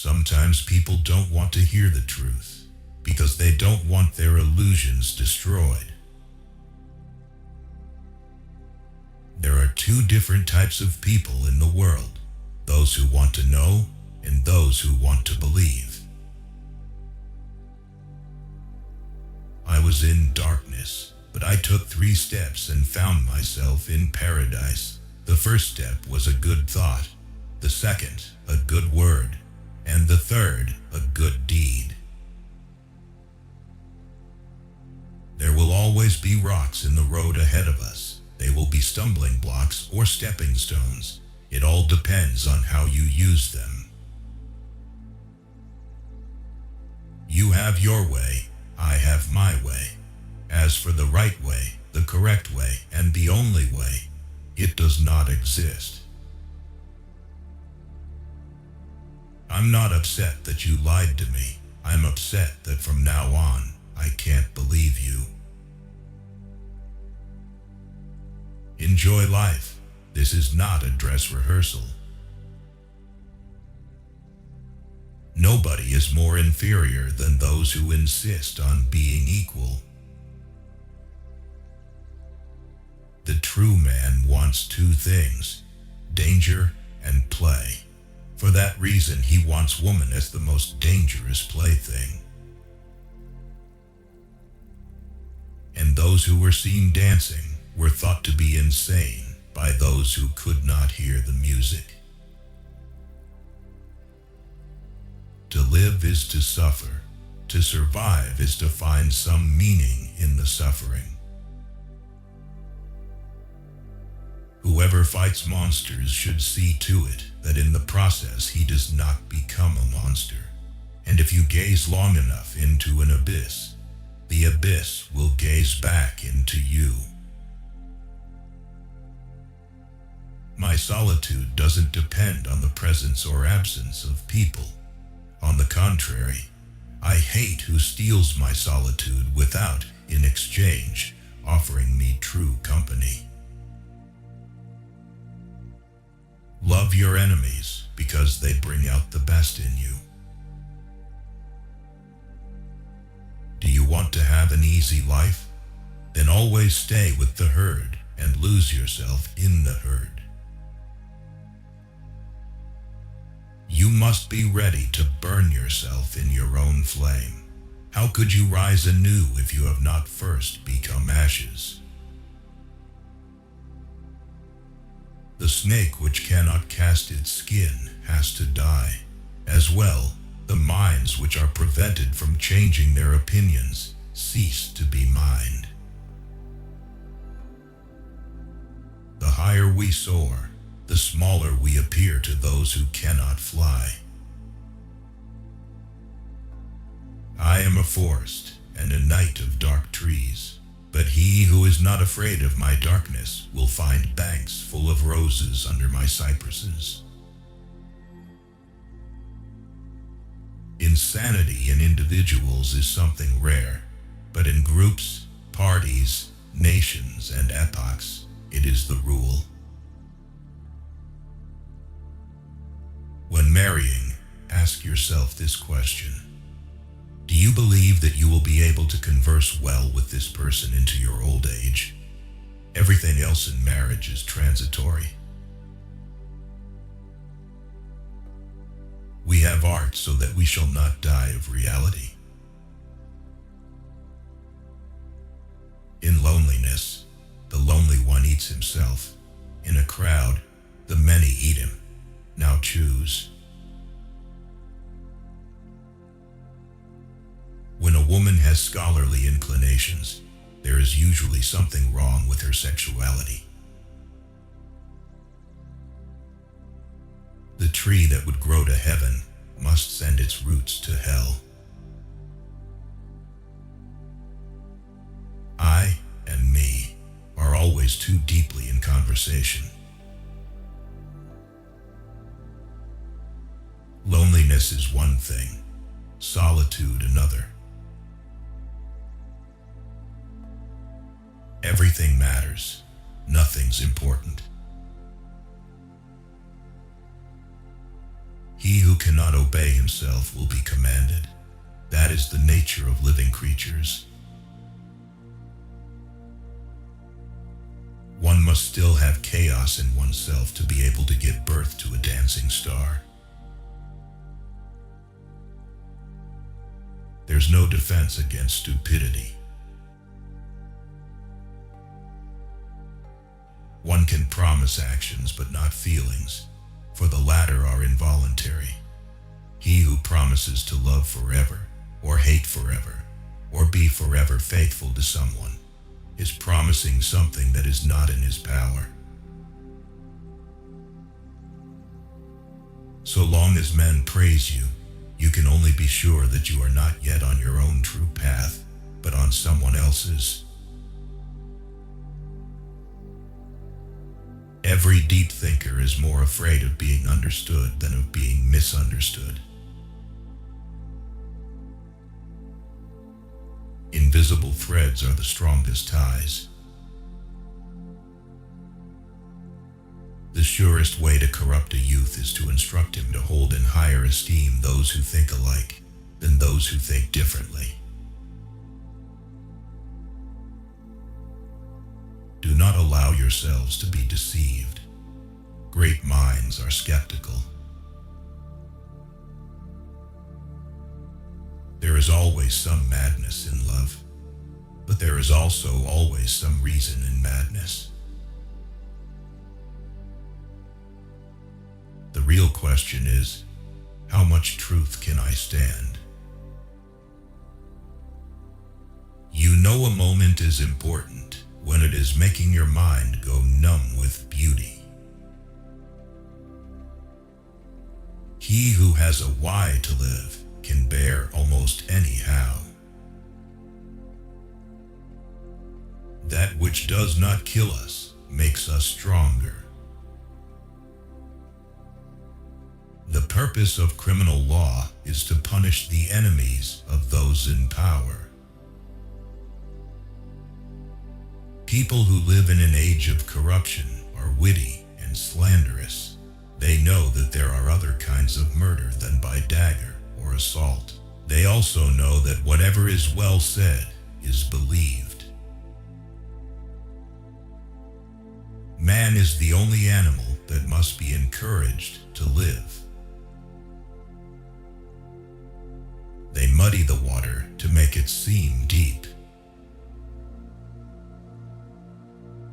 Sometimes people don't want to hear the truth because they don't want their illusions destroyed. There are two different types of people in the world: those who want to know and those who want to believe. I was in darkness, but I took 3 steps and found myself in paradise. The first step was a good thought, the second, a good word, and the third, a good deed. There will always be rocks in the road ahead of us. They will be stumbling blocks or stepping stones. It all depends on how you use them. You have your way, I have my way. As for the right way, the correct way, and the only way, it does not exist. I'm not upset that you lied to me. I'm upset that from now on, I can't believe you. Enjoy life. This is not a dress rehearsal. Nobody is more inferior than those who insist on being equal. The true man wants 2 things: danger and play. For that reason, he wants woman as the most dangerous plaything. And those who were seen dancing were thought to be insane by those who could not hear the music. To live is to suffer. To survive is to find some meaning in the suffering. Whoever fights monsters should see to it that in the process he does not become a monster. And if you gaze long enough into an abyss, the abyss will gaze back into you. My solitude doesn't depend on the presence or absence of people. On the contrary, I hate who steals my solitude without, in exchange, offering me true company. Love your enemies because they bring out the best in you. Do you want to have an easy life? Then always stay with the herd and lose yourself in the herd. You must be ready to burn yourself in your own flame. How could you rise anew if you have not first become ashes? The snake which cannot cast its skin has to die. As well, the minds which are prevented from changing their opinions cease to be mind. The higher we soar, the smaller we appear to those who cannot fly. I am a forest and a night of dark trees, but he who is not afraid of my darkness will find banks full of roses under my cypresses. Insanity in individuals is something rare, but in groups, parties, nations, and epochs, it is the rule. When marrying, ask yourself this question: do you believe that you will be able to converse well with this person into your old age? Everything else in marriage is transitory. We have art so that we shall not die of reality. In loneliness, the lonely one eats himself. In a crowd, the many eat him. Now choose. When a woman has scholarly inclinations, there is usually something wrong with her sexuality. The tree that would grow to heaven must send its roots to hell. I and me are always too deeply in conversation. Loneliness is one thing, solitude another. Everything matters. Nothing's important. He who cannot obey himself will be commanded. That is the nature of living creatures. One must still have chaos in oneself to be able to give birth to a dancing star. There's no defense against stupidity. One can promise actions but not feelings, for the latter are involuntary. He who promises to love forever, or hate forever, or be forever faithful to someone, is promising something that is not in his power. So long as men praise you, you can only be sure that you are not yet on your own true path, but on someone else's. Every deep thinker is more afraid of being understood than of being misunderstood. Invisible threads are the strongest ties. The surest way to corrupt a youth is to instruct him to hold in higher esteem those who think alike than those who think differently. Do not allow yourselves to be deceived. Great minds are skeptical. There is always some madness in love, but there is also always some reason in madness. The real question is, how much truth can I stand? You know a moment is important when it is making your mind go numb with beauty. He who has a why to live can bear almost any how. That which does not kill us makes us stronger. The purpose of criminal law is to punish the enemies of those in power. People who live in an age of corruption are witty and slanderous. They know that there are other kinds of murder than by dagger or assault. They also know that whatever is well said is believed. Man is the only animal that must be encouraged to live. They muddy the water to make it seem deep.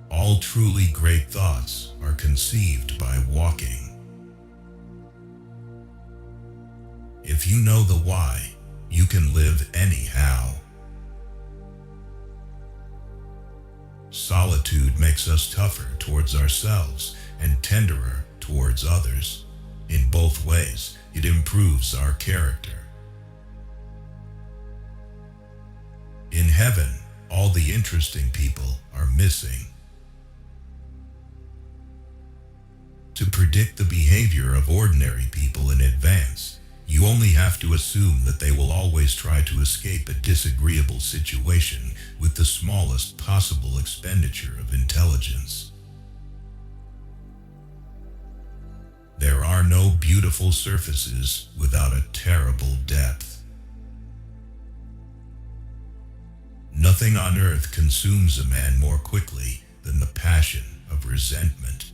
All truly great thoughts are conceived by walking. If you know the why, you can live anyhow. Solitude makes us tougher towards ourselves and tenderer towards others. In both ways, it improves our character. In heaven, all the interesting people are missing. To predict the behavior of ordinary people in advance, you only have to assume that they will always try to escape a disagreeable situation with the smallest possible expenditure of intelligence. There are no beautiful surfaces without a terrible depth. Nothing on earth consumes a man more quickly than the passion of resentment.